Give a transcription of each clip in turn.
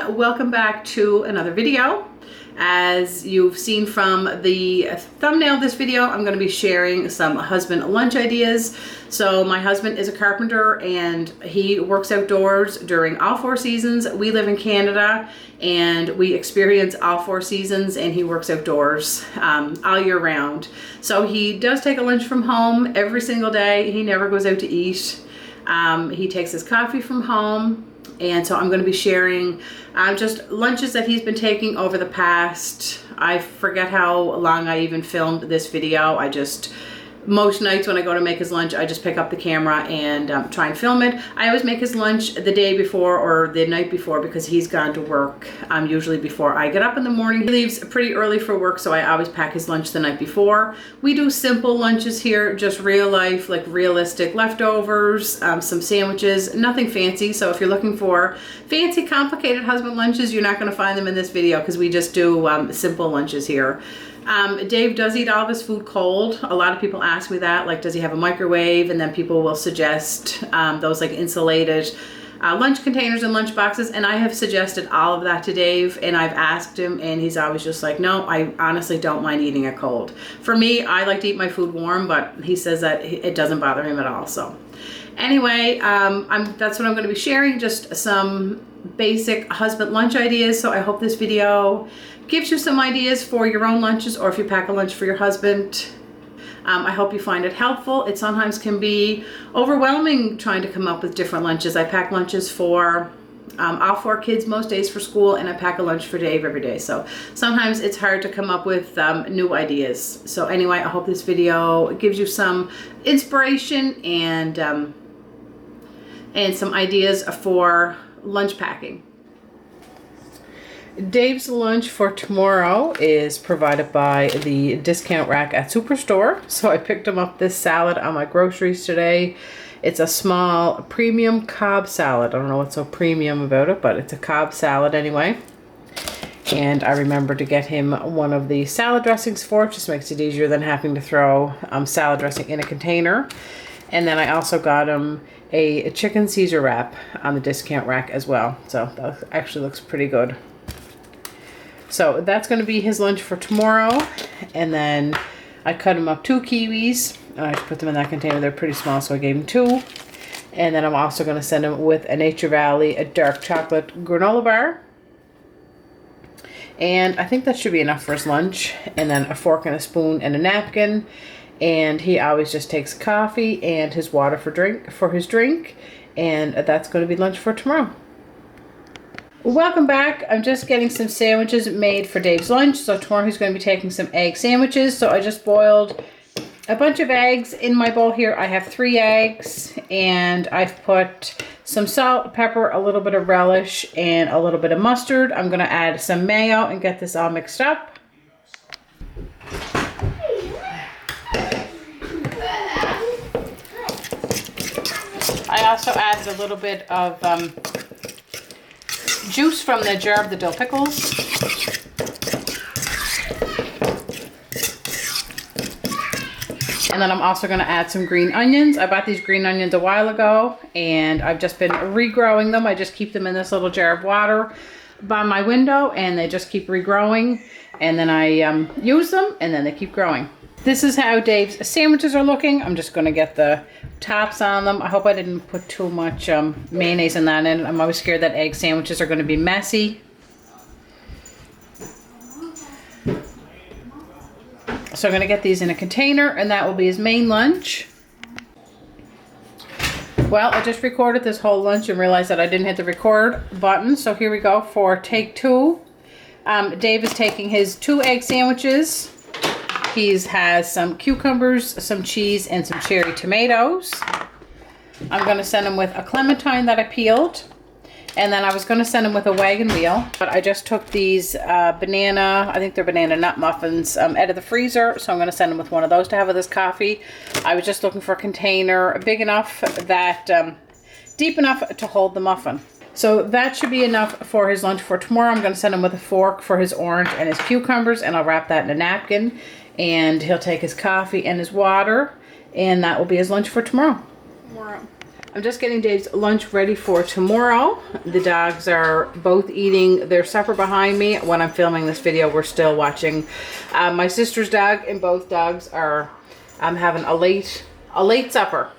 everyone, welcome back to another video. As you've seen from the thumbnail of this video, I'm going to be sharing some husband lunch ideas. So my husband is a carpenter and he works outdoors during all 4 seasons. We live in Canada and we experience all 4 seasons, and he works outdoors all year round. So he does take a lunch from home every single day. He never goes out to eat. He takes his coffee from home. And so I'm going to be sharing just lunches that he's been taking over the past, I forget how long I even filmed this video. Most nights when I go to make his lunch, I just pick up the camera and try and film it. I always make his lunch the day before or the night before because he's gone to work usually before I get up in the morning. He leaves pretty early for work, so I always pack his lunch the night before. We do simple lunches here, just real life, like realistic leftovers, some sandwiches, nothing fancy. So if you're looking for fancy, complicated husband lunches, you're not going to find them in this video because we just do simple lunches here. Dave does eat all of his food cold. A lot of people ask me that, like, does he have a microwave? And then people will suggest those like insulated lunch containers and lunch boxes. And I have suggested all of that to Dave, and I've asked him, and he's always just like, no, I honestly don't mind eating it cold. For me, I like to eat my food warm, but he says that it doesn't bother him at all. So anyway, that's what I'm going to be sharing, just some basic husband lunch ideas. So I hope this video gives you some ideas for your own lunches, or if you pack a lunch for your husband. I hope you find it helpful. It sometimes can be overwhelming trying to come up with different lunches. I pack lunches for all 4 kids most days for school, and I pack a lunch for Dave every day. So sometimes it's hard to come up with new ideas. So anyway, I hope this video gives you some inspiration and some ideas for lunch packing. Dave's lunch for tomorrow is provided by the discount rack at Superstore. So I picked him up this salad on my groceries today. It's a small premium Cobb salad. I don't know what's so premium about it, but it's a Cobb salad anyway. And I remembered to get him one of the salad dressings for it. Just makes it easier than having to throw salad dressing in a container. And then I also got him a chicken Caesar wrap on the discount rack as well. So that actually looks pretty good. So that's going to be his lunch for tomorrow. And then I cut him up 2 kiwis. I just put them in that container. They're pretty small, so I gave him 2. And then I'm also going to send him with a Nature Valley, a dark chocolate granola bar. And I think that should be enough for his lunch. And then a fork and a spoon and a napkin. And he always just takes coffee and his water for his drink. And that's going to be lunch for tomorrow. Welcome back. I'm just getting some sandwiches made for Dave's lunch. So tomorrow he's going to be taking some egg sandwiches. So I just boiled a bunch of eggs in my bowl here. I have 3 eggs, and I've put some salt, pepper, a little bit of relish, and a little bit of mustard. I'm going to add some mayo and get this all mixed up. I also added a little bit of juice from the jar of the dill pickles. And then I'm also going to add some green onions. I bought these green onions a while ago, and I've just been regrowing them. I just keep them in this little jar of water by my window, and they just keep regrowing. And then I use them, and then they keep growing. This is how Dave's sandwiches are looking. I'm just going to get the tops on them. I hope I didn't put too much mayonnaise in that end. I'm always scared that egg sandwiches are going to be messy. So I'm going to get these in a container, and that will be his main lunch. Well, I just recorded this whole lunch and realized that I didn't hit the record button. So here we go for take 2. Dave is taking his 2 egg sandwiches. He has some cucumbers, some cheese, and some cherry tomatoes. I'm going to send him with a clementine that I peeled. And then I was going to send him with a wagon wheel. But I just took these banana, I think they're banana nut muffins, out of the freezer. So I'm going to send him with one of those to have with his coffee. I was just looking for a container big enough that, deep enough to hold the muffin. So that should be enough for his lunch for tomorrow. I'm going to send him with a fork for his orange and his cucumbers. And I'll wrap that in a napkin. And he'll take his coffee and his water, and that will be his lunch for tomorrow. I'm just getting Dave's lunch ready for tomorrow. The dogs are both eating their supper behind me. When I'm filming this video, we're still watching my sister's dog, and both dogs are having a late supper.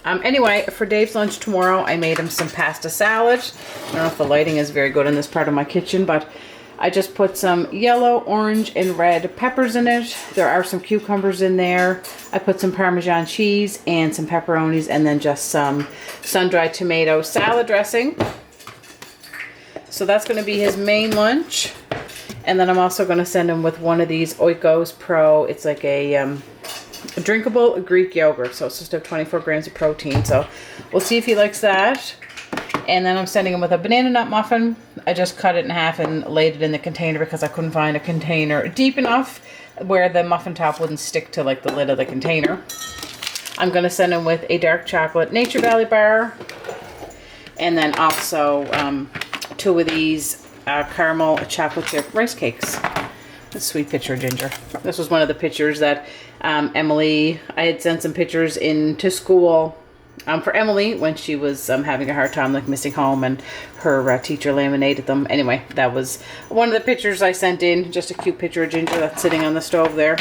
Anyway, for Dave's lunch tomorrow, I made him some pasta salad. I don't know if the lighting is very good in this part of my kitchen, but I just put some yellow, orange, and red peppers in it. There are some cucumbers in there. I put some Parmesan cheese and some pepperonis, and then just some sun-dried tomato salad dressing. So that's going to be his main lunch. And then I'm also going to send him with one of these Oikos Pro. It's like a drinkable Greek yogurt. So it's just have 24 grams of protein. So we'll see if he likes that. And then I'm sending him with a banana nut muffin. I just cut it in half and laid it in the container because I couldn't find a container deep enough where the muffin top wouldn't stick to like the lid of the container. I'm going to send him with a dark chocolate Nature Valley bar. And then also 2 of these caramel chocolate chip rice cakes. A sweet picture of Ginger. This was one of the pictures that Emily, I had sent some pictures into school for Emily when she was having a hard time like missing home, and her teacher laminated them. Anyway, that was one of the pictures I sent in. Just a cute picture of Ginger that's sitting on the stove there.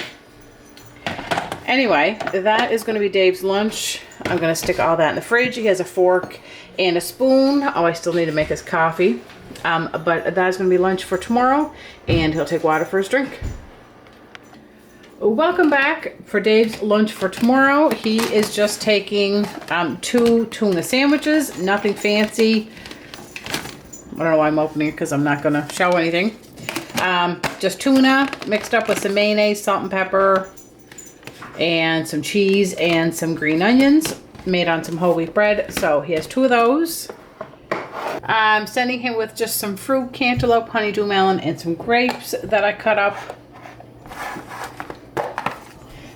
Anyway, that is going to be Dave's lunch. I'm going to stick all that in the fridge. He has a fork and a spoon. Oh, I still need to make his coffee. But that is going to be lunch for tomorrow, and he'll take water for his drink. Welcome back for Dave's lunch for tomorrow. He is just taking 2 tuna sandwiches, nothing fancy. I don't know why I'm opening it because I'm not going to show anything. Just tuna mixed up with some mayonnaise, salt and pepper, and some cheese and some green onions made on some whole wheat bread. So he has 2 of those. I'm sending him with just some fruit, cantaloupe, honeydew melon, and some grapes that I cut up.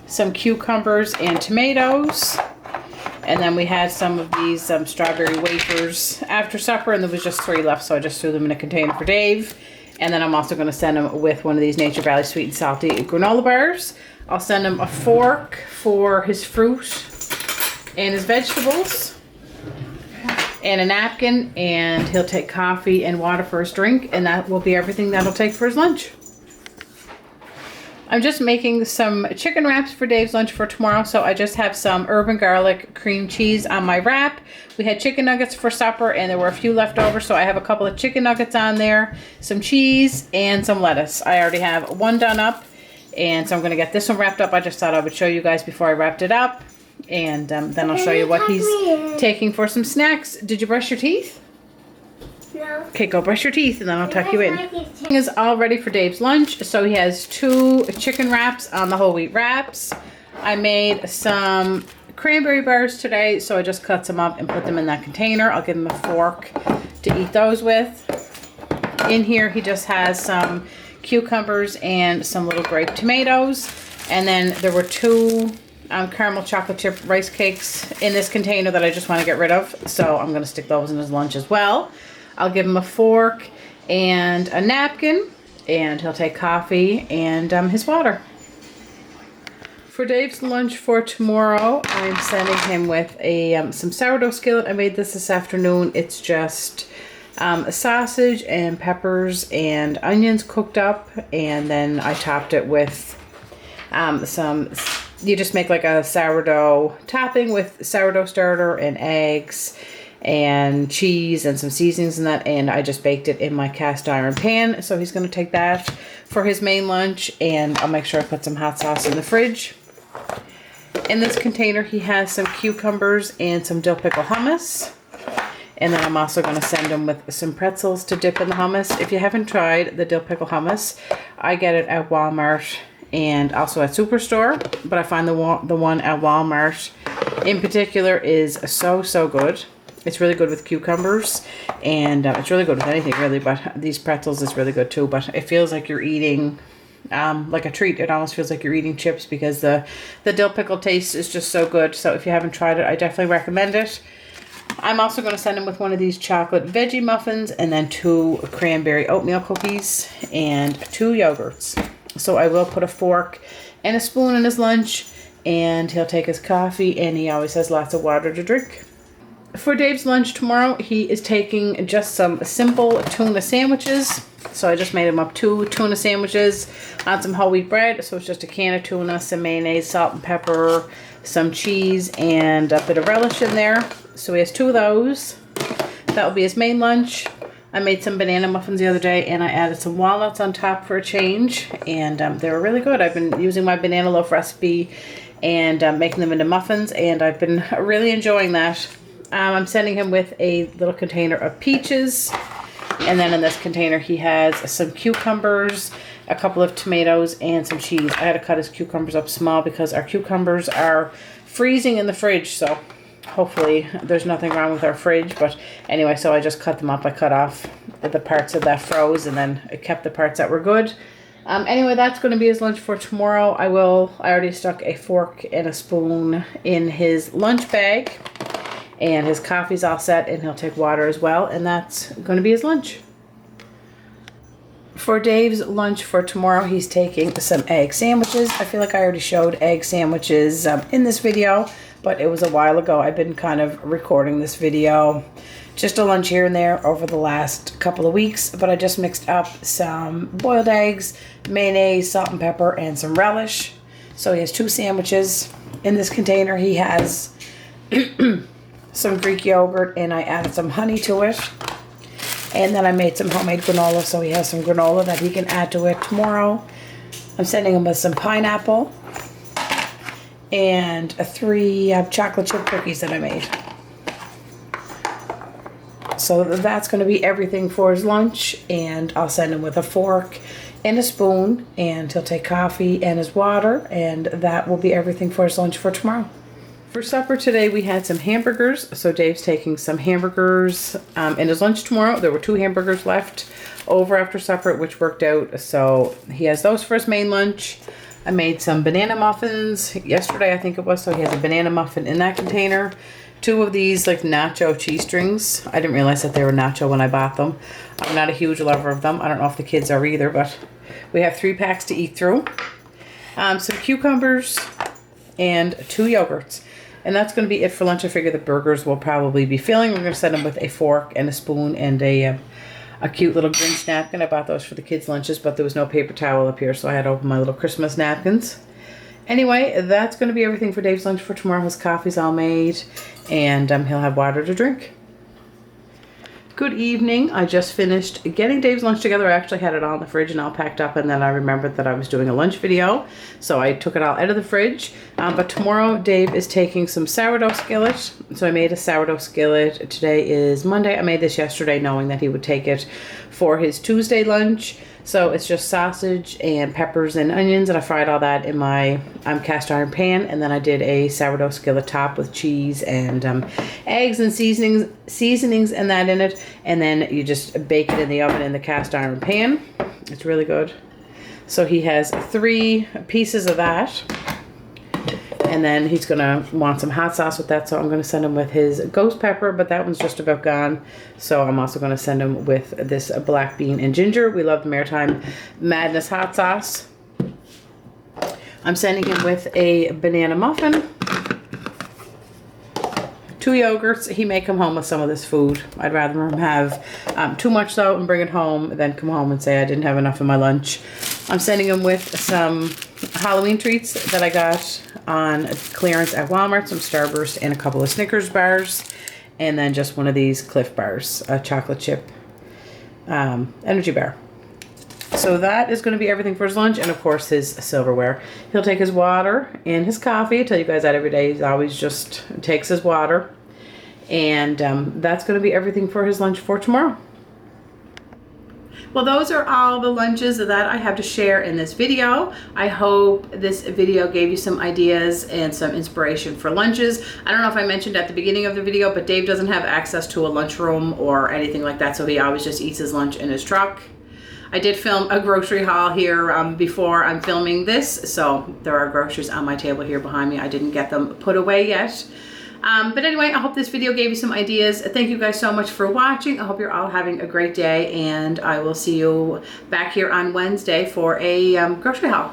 Some cucumbers and tomatoes, and then we had some of these strawberry wafers after supper, and there was just 3 left, so I just threw them in a container for Dave. And then I'm also going to send him with one of these Nature Valley sweet and salty granola bars. I'll send him a fork for his fruit and his vegetables, and a napkin, and he'll take coffee and water for his drink, and that will be everything that he'll take for his lunch. I'm just making some chicken wraps for Dave's lunch for tomorrow. So I just have some herb and garlic cream cheese on my wrap. We had chicken nuggets for supper, and there were a few left over. So I have a couple of chicken nuggets on there, some cheese, and some lettuce. I already have one done up, and so I'm going to get this one wrapped up. I just thought I would show you guys before I wrapped it up. And then I'll show you what he's taking for some snacks. Did you brush your teeth? No. Okay, go brush your teeth and then I'll tuck you in. Everything is all ready for Dave's lunch. So he has 2 chicken wraps on the whole wheat wraps. I made some cranberry bars today, so I just cut some up and put them in that container. I'll give him a fork to eat those with. In here he just has some cucumbers and some little grape tomatoes. And then there were 2 caramel chocolate chip rice cakes in this container that I just want to get rid of. So I'm going to stick those in his lunch as well. I'll give him a fork and a napkin, and he'll take coffee and his water. For Dave's lunch for tomorrow, I'm sending him with some sourdough skillet. I made this afternoon. It's just a sausage and peppers and onions cooked up, and then I topped it with you just make like a sourdough topping with sourdough starter and eggs and cheese and some seasonings in that, and I just baked it in my cast iron pan. So he's going to take that for his main lunch, and I'll make sure I put some hot sauce in the fridge. In this container he has some cucumbers and some dill pickle hummus, and then I'm also going to send him with some pretzels to dip in the hummus. If you haven't tried the dill pickle hummus, I get it at Walmart and also at Superstore, but I find the one at Walmart in particular is so good. It's really good with cucumbers, and it's really good with anything really, but these pretzels is really good too. But it feels like you're eating like a treat. It almost feels like you're eating chips because the dill pickle taste is just so good. So if you haven't tried it, I definitely recommend it. I'm also going to send him with one of these chocolate veggie muffins, and then 2 cranberry oatmeal cookies and 2 yogurts. So I will put a fork and a spoon in his lunch, and he'll take his coffee, and he always has lots of water to drink. For Dave's lunch tomorrow, he is taking just some simple tuna sandwiches. So I just made him up 2 tuna sandwiches on some whole wheat bread. So it's just a can of tuna, some mayonnaise, salt and pepper, some cheese, and a bit of relish in there. So he has 2 of those. That will be his main lunch. I made some banana muffins the other day, and I added some walnuts on top for a change. And they were really good. I've been using my banana loaf recipe and making them into muffins, and I've been really enjoying that. I'm sending him with a little container of peaches, and then in this container he has some cucumbers, a couple of tomatoes, and some cheese. I had to cut his cucumbers up small because our cucumbers are freezing in the fridge, so hopefully there's nothing wrong with our fridge. But anyway, so I just cut them up. I cut off the parts that froze, and then I kept the parts that were good. Anyway, that's going to be his lunch for tomorrow. I already stuck a fork and a spoon in his lunch bag. And his coffee's all set, and he'll take water as well, and that's going to be his lunch. For Dave's lunch for tomorrow, he's taking some egg sandwiches. I feel like I already showed egg sandwiches in this video, but it was a while ago. I've been kind of recording this video, just a lunch here and there over the last couple of weeks, but I just mixed up some boiled eggs, mayonnaise, salt and pepper, and some relish. So he has 2 sandwiches. In this container, he has some Greek yogurt, and I added some honey to it. And then I made some homemade granola, so he has some granola that he can add to it tomorrow. I'm sending him with some pineapple and 3 chocolate chip cookies that I made. So that's going to be everything for his lunch, and I'll send him with a fork and a spoon, and he'll take coffee and his water, and that will be everything for his lunch for tomorrow. For supper today, we had some hamburgers. So Dave's taking some hamburgers in his lunch tomorrow. There were 2 hamburgers left over after supper, which worked out. So he has those for his main lunch. I made some banana muffins yesterday, I think it was. So he has a banana muffin in that container. 2 of these like nacho cheese strings. I didn't realize that they were nacho when I bought them. I'm not a huge lover of them. I don't know if the kids are either, but we have 3 packs to eat through. Some cucumbers and 2 yogurts. And that's going to be it for lunch. I figure the burgers will probably be filling. We're going to send them with a fork and a spoon and a cute little Grinch napkin. I bought those for the kids' lunches, but there was no paper towel up here, so I had to open my little Christmas napkins. Anyway, that's going to be everything for Dave's lunch for tomorrow. His coffee's all made, and he'll have water to drink. Good evening. I just finished getting Dave's lunch together. I actually had it all in the fridge and all packed up, and then I remembered that I was doing a lunch video, so I took it all out of the fridge. But tomorrow Dave is taking some sourdough skillet. So I made a sourdough skillet. Today is Monday. I made this yesterday knowing that he would take it for his Tuesday lunch. So it's just sausage and peppers and onions, and I fried all that in my cast iron pan, and then I did a sourdough skillet top with cheese and eggs and seasonings and that in it, and then you just bake it in the oven in the cast iron pan. It's really good. So he has 3 pieces of that. And then he's going to want some hot sauce with that, so I'm going to send him with his ghost pepper, but that one's just about gone. So I'm also going to send him with this black bean and ginger. We love the Maritime Madness hot sauce. I'm sending him with a banana muffin, 2 yogurts. He may come home with some of this food. I'd rather him have too much though and bring it home than come home and say I didn't have enough of my lunch. I'm sending him with some Halloween treats that I got on clearance at Walmart, some Starburst and a couple of Snickers bars, and then just one of these Cliff bars, a chocolate chip energy bar. So that is going to be everything for his lunch, and of course his silverware. He'll take his water and his coffee. I tell you guys that every day. He always just takes his water, and that's going to be everything for his lunch for tomorrow. Well, those are all the lunches that I have to share in this video. I hope this video gave you some ideas and some inspiration for lunches. I don't know if I mentioned at the beginning of the video, but Dave doesn't have access to a lunchroom or anything like that, so he always just eats his lunch in his truck. I did film a grocery haul here before I'm filming this, so there are groceries on my table here behind me. I didn't get them put away yet. But anyway, I hope this video gave you some ideas. Thank you guys so much for watching. I hope you're all having a great day, and I will see you back here on Wednesday for a grocery haul.